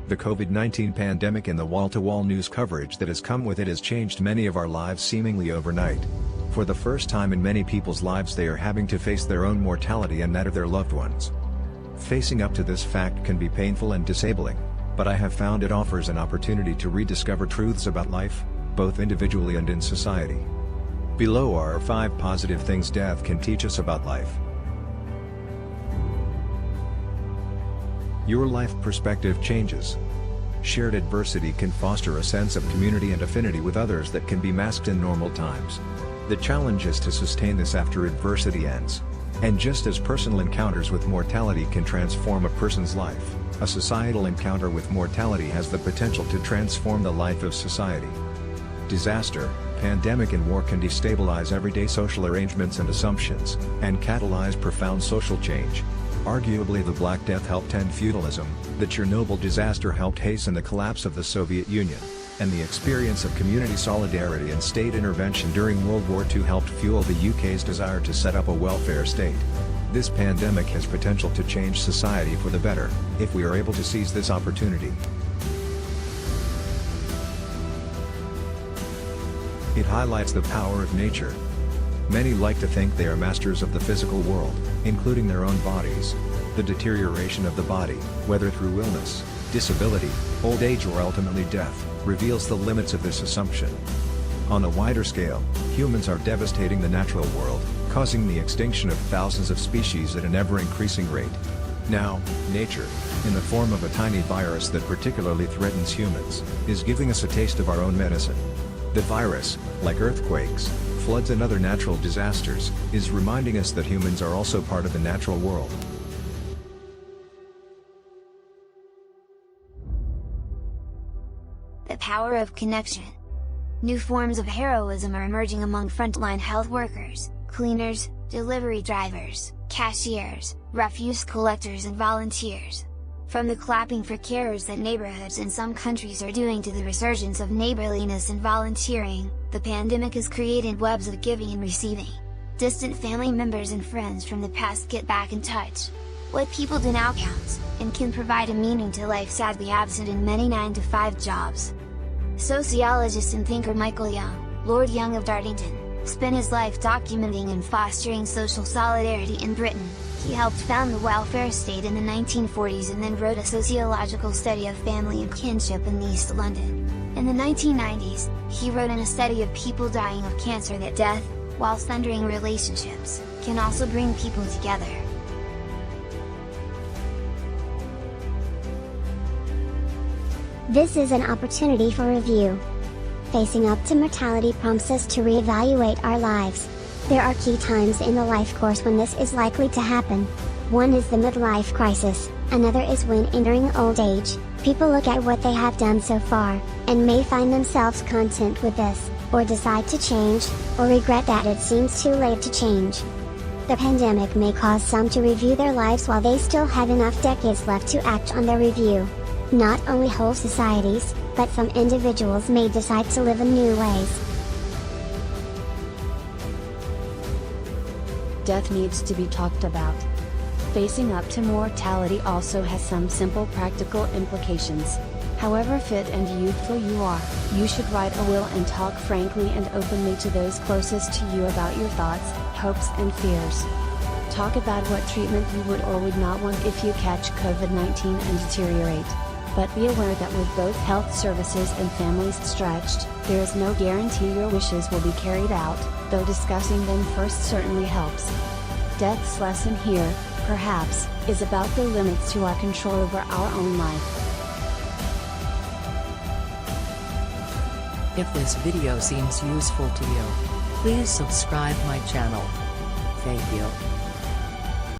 The COVID-19 pandemic and the wall-to-wall news coverage that has come with it has changed many of our lives seemingly overnight. For the first time in many people's lives, they are having to face their own mortality and that of their loved ones. Facing up to this fact can be painful and disabling, but I have found it offers an opportunity to rediscover truths about life, both individually and in society. Below are 5 positive things death can teach us about life. Your life perspective changes. Shared adversity can foster a sense of community and affinity with others that can be masked in normal times. The challenge is to sustain this after adversity ends. And just as personal encounters with mortality can transform a person's life, a societal encounter with mortality has the potential to transform the life of society. Disaster, pandemic and war can destabilize everyday social arrangements and assumptions, and catalyze profound social change. Arguably, the Black Death helped end feudalism, the Chernobyl disaster helped hasten the collapse of the Soviet Union, and the experience of community solidarity and state intervention during World War II helped fuel the UK's desire to set up a welfare state. This pandemic has potential to change society for the better, if we are able to seize this opportunity. It highlights the power of nature. Many like to think they are masters of the physical world, including their own bodies. The deterioration of the body, whether through illness, disability, old age or ultimately death, reveals the limits of this assumption. On a wider scale, humans are devastating the natural world, causing the extinction of thousands of species at an ever-increasing rate. Now, nature, in the form of a tiny virus that particularly threatens humans, is giving us a taste of our own medicine. The virus, like earthquakes, floods and other natural disasters, is reminding us that humans are also part of the natural world. The power of connection. New forms of heroism are emerging among frontline health workers, cleaners, delivery drivers, cashiers, refuse collectors and volunteers. From the clapping for carers that neighborhoods in some countries are doing to the resurgence of neighborliness and volunteering, the pandemic has created webs of giving and receiving. Distant family members and friends from the past get back in touch. What people do now counts, and can provide a meaning to life sadly absent in many 9-to-5 jobs. Sociologist and thinker Michael Young, Lord Young of Dartington, spent his life documenting and fostering social solidarity in Britain. He helped found the welfare state in the 1940s and then wrote a sociological study of family and kinship in East London. In the 1990s, he wrote in a study of people dying of cancer that death, while sundering relationships, can also bring people together. This is an opportunity for review. Facing up to mortality prompts us to reevaluate our lives. There are key times in the life course when this is likely to happen. One is the midlife crisis, another is when entering old age, people look at what they have done so far, and may find themselves content with this, or decide to change, or regret that it seems too late to change. The pandemic may cause some to review their lives while they still have enough decades left to act on their review. Not only whole societies, but some individuals may decide to live in new ways. Death needs to be talked about. Facing up to mortality also has some simple practical implications. However fit and youthful you are, you should write a will and talk frankly and openly to those closest to you about your thoughts, hopes and fears. Talk about what treatment you would or would not want if you catch COVID-19 and deteriorate. But be aware that with both health services and families stretched, there is no guarantee your wishes will be carried out, though discussing them first certainly helps. Death's lesson here, perhaps, is about the limits to our control over our own life. If this video seems useful to you, please subscribe my channel. Thank you.